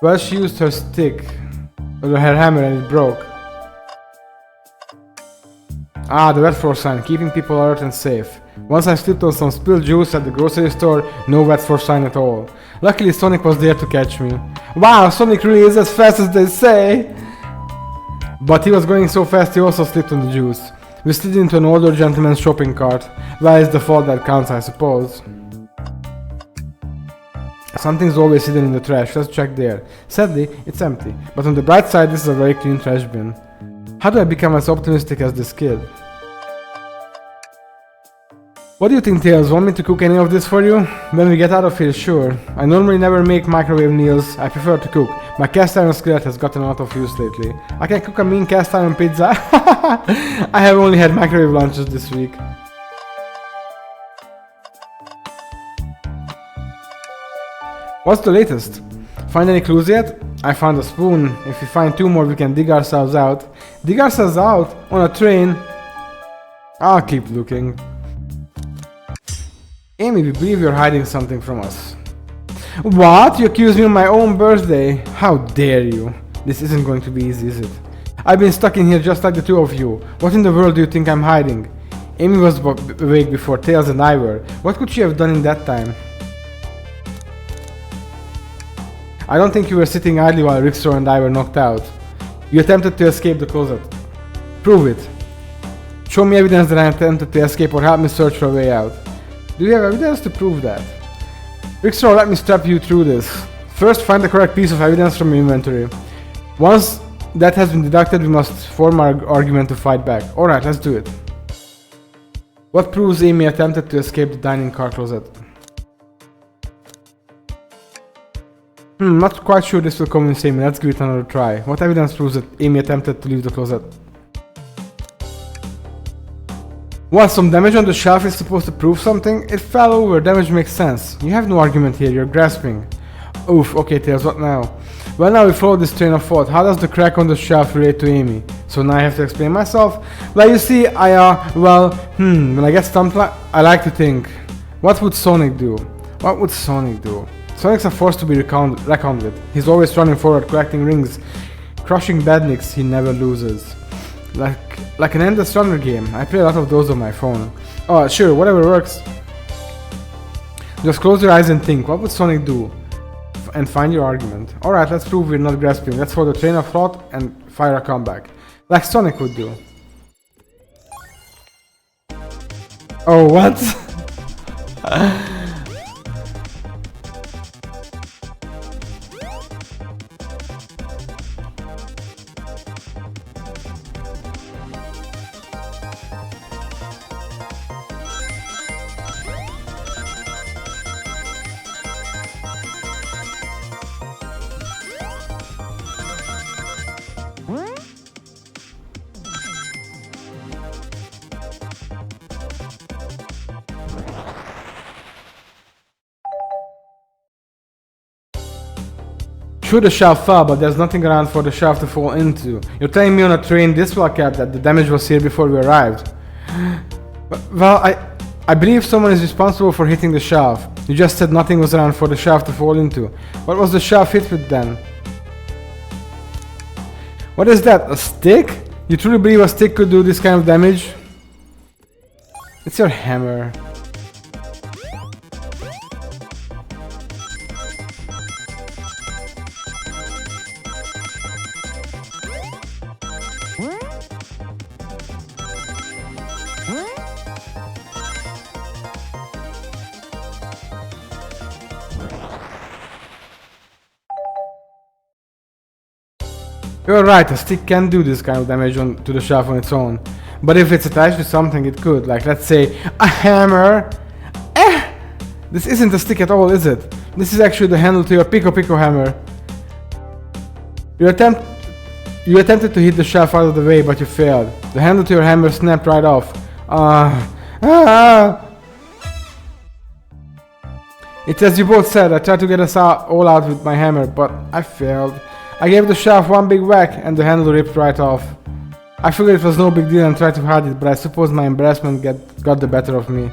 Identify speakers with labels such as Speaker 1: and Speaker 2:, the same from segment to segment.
Speaker 1: Well, she used her stick, or her hammer, and it broke. Ah, the wet floor sign, keeping people alert and safe. Once I slipped on some spilled juice at the grocery store, no wet floor sign at all. Luckily Sonic was there to catch me. Wow, Sonic really is as fast as they say! But he was going so fast he also slipped on the juice. We slid into an older gentleman's shopping cart. Well, it's the fault that counts, I suppose. Something's always hidden in the trash, let's check there. Sadly, it's empty, but on the bright side this is a very clean trash bin. How do I become as optimistic as this kid? What do you think, Tails? Want me to cook any of this for you? When we get out of here, sure. I normally never make microwave meals, I prefer to cook. My cast iron skillet has gotten out of use lately. I can cook a mean cast iron pizza. I have only had microwave lunches this week. What's the latest? Find any clues yet? I found a spoon. If we find 2 more we can dig ourselves out. Dig ourselves out? On a train? I'll keep looking. Amy, we believe you're hiding something from us. What? You accuse me of my own birthday? How dare you? This isn't going to be easy, is it? I've been stuck in here just like the 2 of you. What in the world do you think I'm hiding? Amy was awake before Tails and I were. What could she have done in that time? I don't think you were sitting idly while Rickstraw and I were knocked out. You attempted to escape the closet. Prove it. Show me evidence that I attempted to escape or help me search for a way out. Do you have evidence to prove that? Rickstraw, let me strap you through this. First, find the correct piece of evidence from your inventory. Once that has been deducted, we must form our argument to fight back. Alright, let's do it. What proves Amy attempted to escape the dining car closet? Not quite sure this will convince Amy. Let's give it another try. What evidence proves that Amy attempted to leave the closet? What, some damage on the shelf is supposed to prove something? It fell over, damage makes sense. You have no argument here, you're grasping. Oof, okay Tails, what now? Well, now we follow this train of thought. How does the crack on the shelf relate to Amy? So now I have to explain myself? Well, you see, when I get stumped, I like to think. What would Sonic do? What would Sonic do? Sonic's a force to be reckoned with. He's always running forward, collecting rings, crushing badniks he never loses. Like an endless runner game. I play a lot of those on my phone. Oh, sure, whatever works. Just close your eyes and think, what would Sonic do? And find your argument. Alright, let's prove we're not grasping. Let's follow the train of thought and fire a comeback. Like Sonic would do. Oh, what? Sure, the shelf fell, but there's nothing around for the shelf to fall into. You're telling me on a train this well kept that the damage was here before we arrived. Well, I believe someone is responsible for hitting the shelf. You just said nothing was around for the shelf to fall into. What was the shelf hit with then? What is that? A stick? You truly believe a stick could do this kind of damage? It's your hammer. You're right, a stick can do this kind of damage to the shelf on its own. But if it's attached to something, it could. Like, let's say, a hammer. This isn't a stick at all, is it? This is actually the handle to your Pico hammer. You attempted to hit the shelf out of the way, but you failed. The handle to your hammer snapped right off. It's as you both said, I tried to get us all out with my hammer, but I failed. I gave the shelf one big whack and the handle ripped right off. I figured it was no big deal and tried to hide it, but I suppose my embarrassment got the better of me.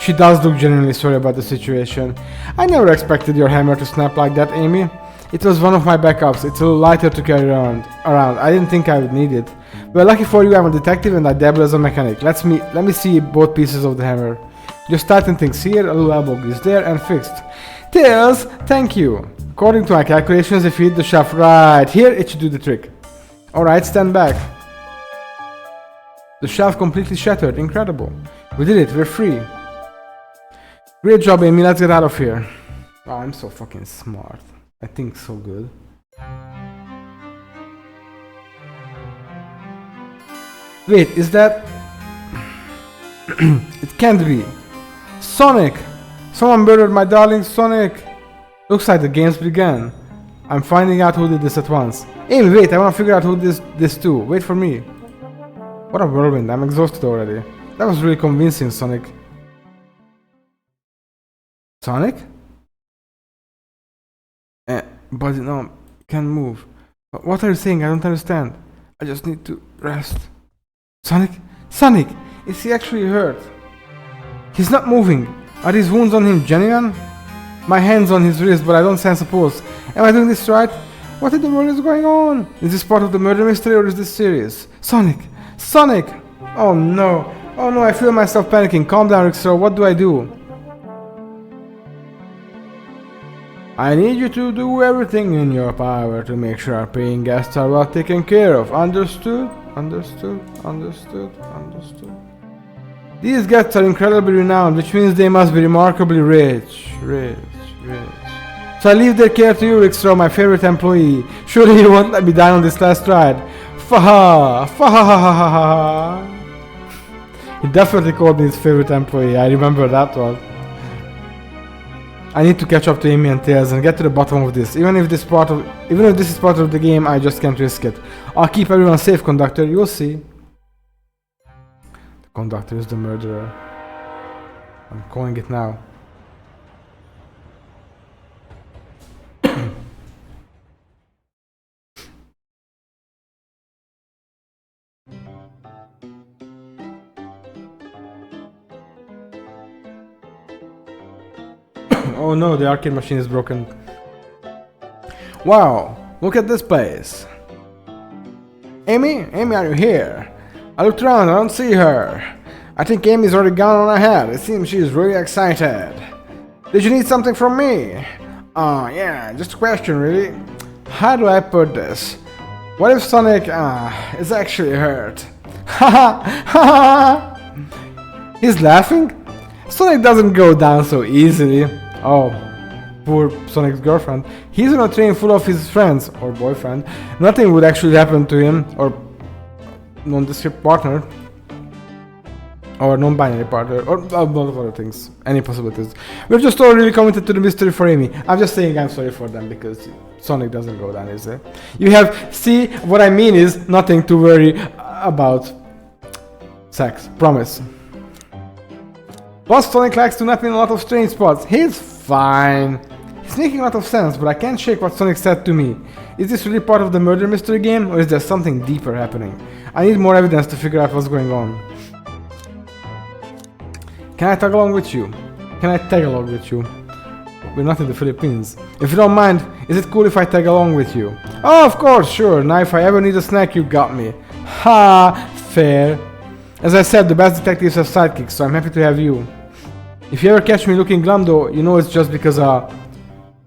Speaker 1: She does look genuinely sorry about the situation. I never expected your hammer to snap like that, Amy. It was one of my backups. It's a little lighter to carry around. I didn't think I would need it. Well, lucky for you, I'm a detective and I dabble as a mechanic. Let me see both pieces of the hammer. Just tighten things here, a little elbow grease there, and fixed. Tails, thank you. According to my calculations, if you hit the shaft right here, it should do the trick. Alright, stand back. The shaft completely shattered. Incredible. We did it. We're free. Great job, Amy. Let's get out of here. Wow, I'm so fucking smart. I think so good. Wait, is that... It can't be. Sonic! Someone murdered my darling Sonic! Looks like the games began. I'm finding out who did this at once. Amy, wait, I wanna figure out who did this too. Wait for me. What a whirlwind, I'm exhausted already. That was really convincing, Sonic. Sonic? But no, can't move. What are you saying? I don't understand. I just need to rest. Sonic? Sonic! Is he actually hurt? He's not moving. Are these wounds on him genuine? My hand's on his wrist, but I don't sense a pulse. Am I doing this right? What in the world is going on? Is this part of the murder mystery or is this serious? Sonic! Sonic! Oh no! Oh no, I feel myself panicking. Calm down, Rickster. What do I do? I need you to do everything in your power to make sure our paying guests are well taken care of. Understood? Understood? Understood? Understood? These guests are incredibly renowned, which means they must be remarkably rich. Rich. So I leave their care to you, Rickster, my favorite employee. Surely you won't let me die on this last ride. Faha! Faha! He definitely called me his favorite employee. I remember that one. I need to catch up to Amy and Tails and get to the bottom of this. Even if this is part of the game, I just can't risk it. I'll keep everyone safe, conductor. You'll see. The conductor is the murderer. I'm calling it now. Oh no, the arcade machine is broken. Wow, look at this place. Amy? Amy, are you here? I looked around, I don't see her. I think Amy's already gone on ahead. It seems she's really excited. Did you need something from me? Oh yeah, just a question really. How do I put this? What if Sonic is actually hurt? Haha! Haha! He's laughing? Sonic doesn't go down so easily. Oh, poor Sonic's girlfriend. He's on a train full of his friends, or boyfriend. Nothing would actually happen to him, or nondescript partner, or non-binary partner, or a lot of other things. Any possibilities. We're just all really committed to the mystery for Amy. I'm just saying I'm sorry for them, because Sonic doesn't go down, is it? You have, see, what I mean is nothing to worry about. Sex, promise. Boss Sonic likes to nap in a lot of strange spots. He's fine. He's making a lot of sense, but I can't shake what Sonic said to me. Is this really part of the murder mystery game, or is there something deeper happening? I need more evidence to figure out what's going on. Can I tag along with you? Can I tag along with you? We're not in the Philippines. If you don't mind, is it cool if I tag along with you? Oh, of course, sure. Now if I ever need a snack, you got me. Ha! Fair. As I said, the best detectives have sidekicks, so I'm happy to have you. If you ever catch me looking glum though, you know it's just because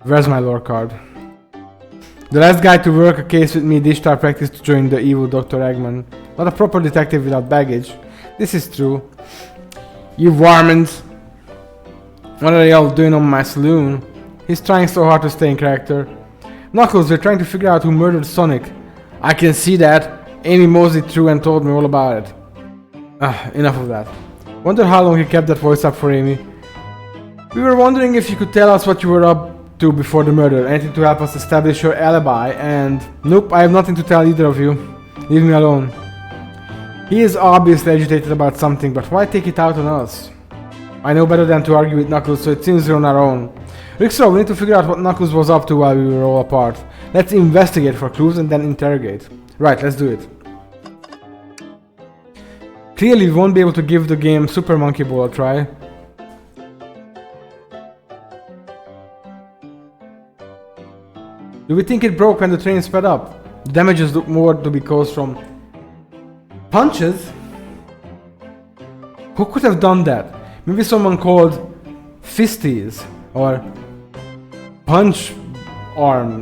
Speaker 1: where's my lore card? The last guy to work a case with me ditched our practice to join the evil Dr. Eggman. Not a proper detective without baggage. This is true. You varmints! What are y'all doing on my saloon? He's trying so hard to stay in character. Knuckles, we're trying to figure out who murdered Sonic. I can see that. Amy moseyed through and told me all about it. Enough of that. Wonder how long you kept that voice up for, Amy. We were wondering if you could tell us what you were up to before the murder. Anything to help us establish your alibi, and... Nope, I have nothing to tell either of you. Leave me alone. He is obviously agitated about something, but why take it out on us? I know better than to argue with Knuckles, so it seems we're on our own. Rickster, we need to figure out what Knuckles was up to while we were all apart. Let's investigate for clues and then interrogate. Right, let's do it. Clearly we won't be able to give the game Super Monkey Ball a try. Do we think it broke when the train sped up? The damages look more to be caused from punches? Who could have done that? Maybe someone called Fisties or Punch Arm.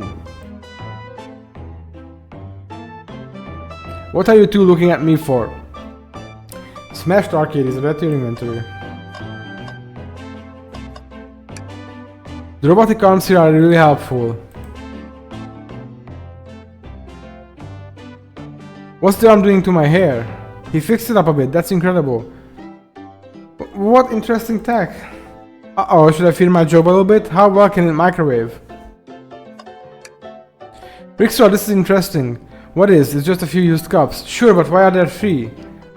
Speaker 1: What are you two looking at me for? Smashed arcade is that your inventory? The robotic arms here are really helpful. What's the arm doing to my hair? He fixed it up a bit, that's incredible. What interesting tech. Uh-oh, should I fear my job a little bit? How well can it microwave? Rickshaw, this is interesting. What is? It's just a few used cups. Sure, but why are there 3?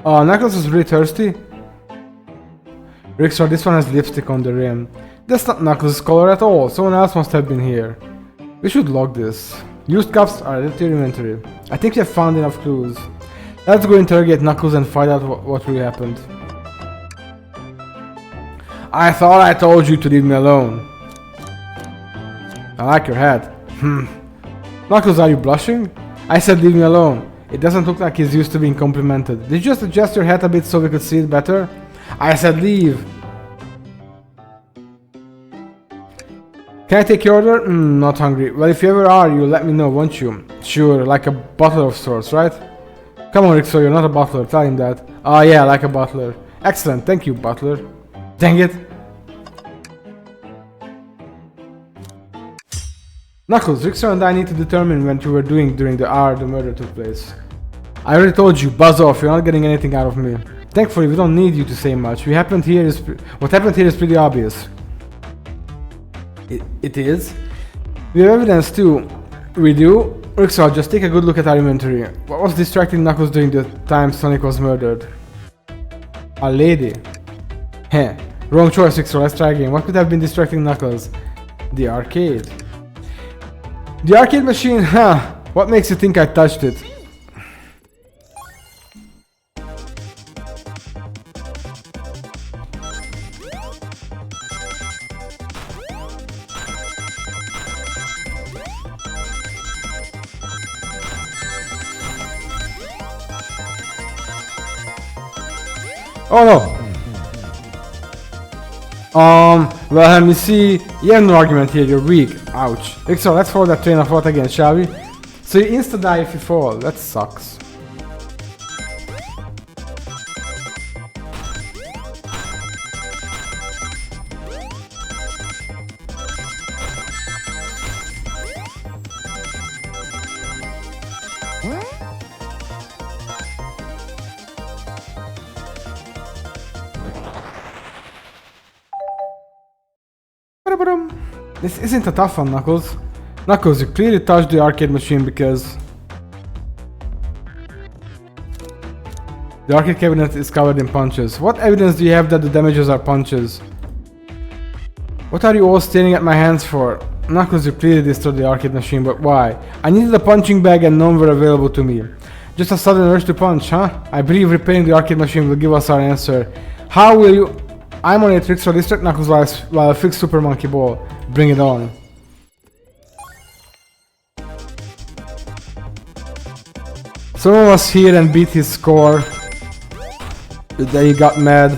Speaker 1: Knuckles is really thirsty. Rickshaw, this one has lipstick on the rim. That's not Knuckles' color at all. Someone else must have been here. We should log this. Used cups are added to your inventory. I think we have found enough clues. Let's go interrogate Knuckles and find out what really happened. I thought I told you to leave me alone. I like your hat. Knuckles, are you blushing? I said leave me alone. It doesn't look like he's used to being complimented. Did you just adjust your hat a bit so we could see it better? I said leave. Can I take your order? Not hungry. Well, if you ever are, you'll let me know, won't you? Sure, like a butler of sorts, right? Come on, Rickshaw, you're not a butler. Tell him that. Yeah, like a butler. Excellent, thank you, butler. Dang it. Knuckles, Rickshaw and I need to determine what you were doing during the hour the murder took place. I already told you, buzz off, you're not getting anything out of me. Thankfully, we don't need you to say much. What happened here is pretty obvious. It is? We have evidence too. We do? Rickshaw, just take a good look at our inventory. What was distracting Knuckles during the time Sonic was murdered? A lady. Heh. Wrong choice, Rickshaw, let's try again. What could have been distracting Knuckles? The arcade. The arcade machine, huh? What makes you think I touched it? Oh no! Well, let me see. You have no argument here, you're weak. Ouch. So let's follow that train of thought again, shall we? So you insta-die if you fall. That sucks. This isn't a tough one, Knuckles. Knuckles, you clearly touched the arcade machine because the arcade cabinet is covered in punches. What evidence do you have that the damages are punches? What are you all staring at my hands for? Knuckles, you clearly destroyed the arcade machine, but why? I needed a punching bag and none were available to me. Just a sudden urge to punch, huh? I believe repairing the arcade machine will give us our answer. How will you... I'm on a trick, so distract Knuckles while I fix Super Monkey Ball. Bring it on. Someone was here and beat his score. Then he got mad.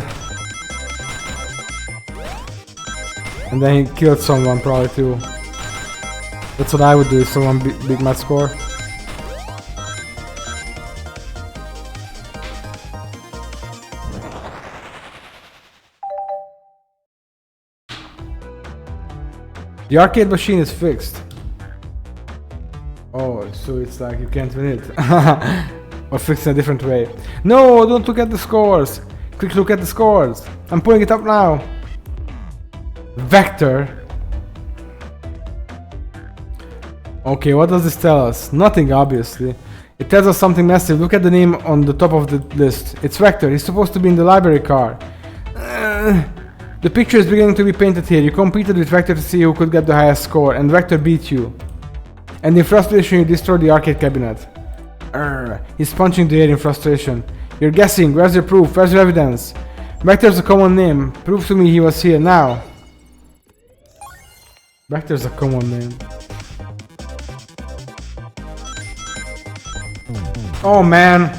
Speaker 1: And then he killed someone probably too. That's what I would do if someone beat my score. The arcade machine is fixed. Oh, so it's like you can't win it. Or fixed in a different way. No, don't look at the scores. Quick look at the scores. I'm pulling it up now. Vector. Okay, what does this tell us? Nothing, obviously. It tells us something massive. Look at the name on the top of the list. It's Vector. He's supposed to be in the library car. The picture is beginning to be painted here. You competed with Vector to see who could get the highest score, and Vector beat you. And in frustration, you destroyed the arcade cabinet. He's punching the air in frustration. You're guessing. Where's your proof? Where's your evidence? Vector's a common name. Prove to me he was here now. Vector's a common name. Oh man!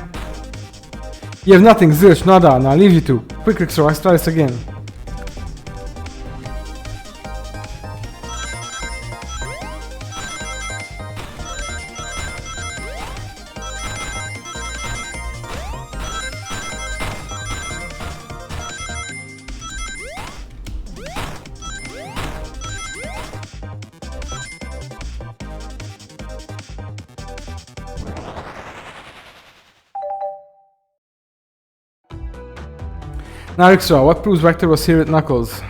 Speaker 1: You have nothing, zilch, nada, now leave you two. Quick, Rickstraw, let's try this again. Now Rickstraw, what proves Vector was here with Knuckles?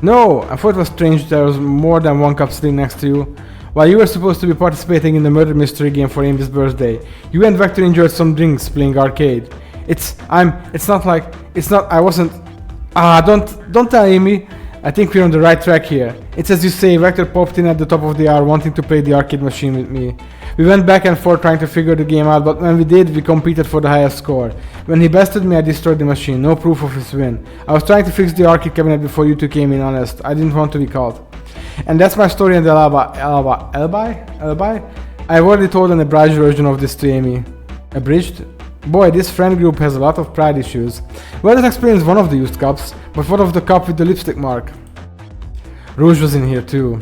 Speaker 1: No! I thought it was strange there was more than one cup sitting next to you. While you were supposed to be participating in the murder mystery game for Amy's birthday, you and Vector enjoyed some drinks playing arcade. I wasn't... don't tell Amy. I think we're on the right track here. It's as you say, Vector popped in at the top of the hour wanting to play the arcade machine with me. We went back and forth trying to figure the game out, but when we did, we competed for the highest score. When he bested me, I destroyed the machine, no proof of his win. I was trying to fix the arcade cabinet before you two came in, honest. I didn't want to be caught. And that's my story and the alibi? I've already told an abridged version of this to Amy. Abridged? Boy, this friend group has a lot of pride issues. Well, that explains one of the used cups, but what of the cup with the lipstick mark? Rouge was in here too.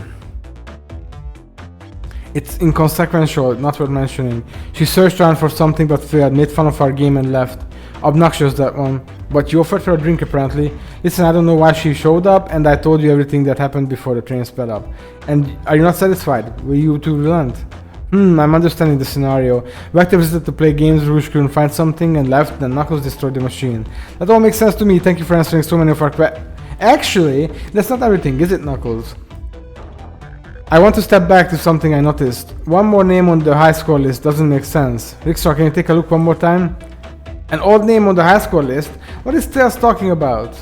Speaker 1: It's inconsequential, not worth mentioning. She searched around for something but failed, made fun of our game and left. Obnoxious, that one. But you offered her a drink apparently. Listen, I don't know why she showed up, and I told you everything that happened before the train sped up. And are you not satisfied? Will you two relent? I'm understanding the scenario. Vector visited to play games, Rouge couldn't find something and left, then Knuckles destroyed the machine. That all makes sense to me, thank you for answering so many of our questions. Actually, that's not everything, is it, Knuckles? I want to step back to something I noticed. One more name on the high score list doesn't make sense. Rickstraw, can you take a look one more time? An odd name on the high score list? What is Tails talking about?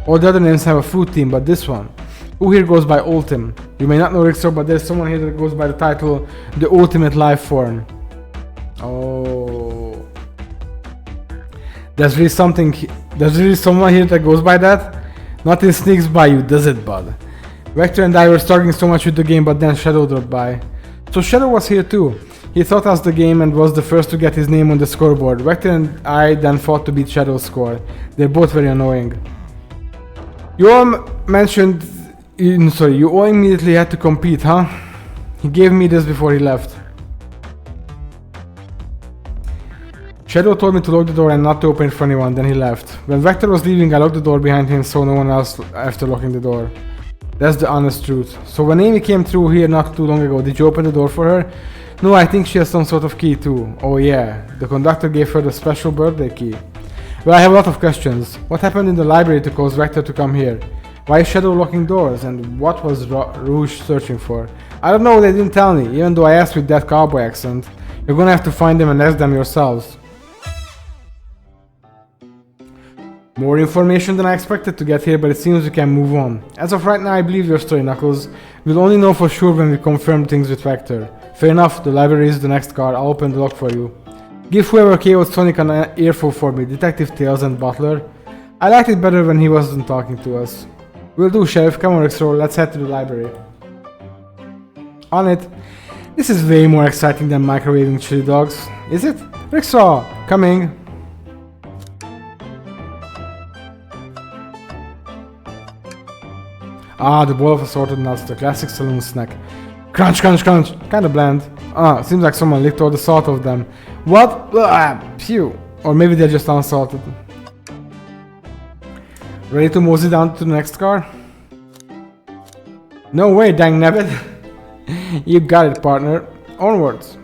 Speaker 1: All the other names have a fruit team, but this one. Who here goes by Ultim? You may not know Rickstraw, but there's someone here that goes by the title The Ultimate Life Form. Oh. There's really someone here that goes by that? Nothing sneaks by you, does it, bud? Vector and I were struggling so much with the game, but then Shadow dropped by. So Shadow was here too. He taught us the game and was the first to get his name on the scoreboard. Vector and I then fought to beat Shadow's score. They're both very annoying. You all mentioned... you all immediately had to compete, huh? He gave me this before he left. Shadow told me to lock the door and not to open it for anyone, then he left. When Vector was leaving, I locked the door behind him so no one else after locking the door. That's the honest truth. So when Amy came through here not too long ago, did you open the door for her? No, I think she has some sort of key too. Oh yeah, the conductor gave her the special birthday key. Well, I have a lot of questions. What happened in the library to cause Vector to come here? Why is Shadow locking doors, and what was Rouge searching for? I don't know, they didn't tell me, even though I asked with that cowboy accent. You're gonna have to find them and ask them yourselves. More information than I expected to get here, but it seems we can move on. As of right now, I believe your story, Knuckles. We'll only know for sure when we confirm things with Vector. Fair enough, the library is the next car, I'll open the lock for you. Give whoever KO'd Sonic an earful for me, Detective Tails and Butler. I liked it better when he wasn't talking to us. Will do, Sheriff, come on Rickstraw, let's head to the library. On it. This is way more exciting than microwaving chili dogs. Is it? Rickstraw, coming. Ah, the bowl of assorted nuts, the classic saloon snack. Crunch, crunch, crunch. Kinda bland. Ah, seems like someone licked all the salt off them. What? Phew. Or maybe they're just unsalted. Ready to mosey down to the next car? No way, dang nabbit. You got it, partner. Onwards.